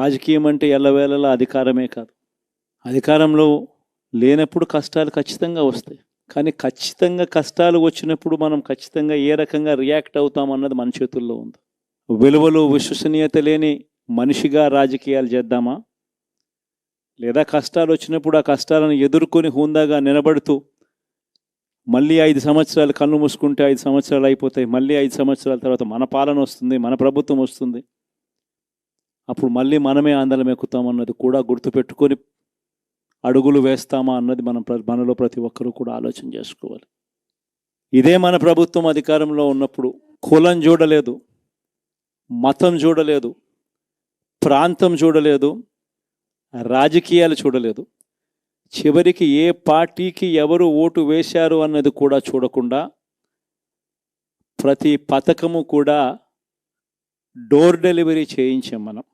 రాజకీయం అంటే ఎల్లవేళలా అధికారమే కాదు. అధికారంలో లేనప్పుడు కష్టాలు ఖచ్చితంగా వస్తాయి. కానీ ఖచ్చితంగా కష్టాలు వచ్చినప్పుడు మనం ఖచ్చితంగా ఏ రకంగా రియాక్ట్ అవుతాం అన్నది మన చేతుల్లో ఉంది. విలువలు విశ్వసనీయత లేని మనిషిగా రాజకీయాలు చేద్దామా, లేదా కష్టాలు వచ్చినప్పుడు ఆ కష్టాలను ఎదుర్కొని హుందాగా నిలబడుతూ మళ్ళీ 5 సంవత్సరాలు కళ్ళు మూసుకుంటే 5 సంవత్సరాలు అయిపోతాయి, మళ్ళీ 5 సంవత్సరాల తర్వాత మన పాలన వస్తుంది, మన ప్రభుత్వం వస్తుంది, అప్పుడు మళ్ళీ మనమే ఆందోళన ఎక్కుతామన్నది కూడా గుర్తుపెట్టుకొని అడుగులు వేస్తామా అన్నది మనలో ప్రతి ఒక్కరూ కూడా ఆలోచన చేసుకోవాలి. ఇదే మన ప్రభుత్వం అధికారంలో ఉన్నప్పుడు కులం చూడలేదు, మతం చూడలేదు, ప్రాంతం చూడలేదు, రాజకీయాలు చూడలేదు, చివరికి ఏ పార్టీకి ఎవరు ఓటు వేశారు అన్నది కూడా చూడకుండా ప్రతి పథకము కూడా డోర్ డెలివరీ చేయించాం మనం.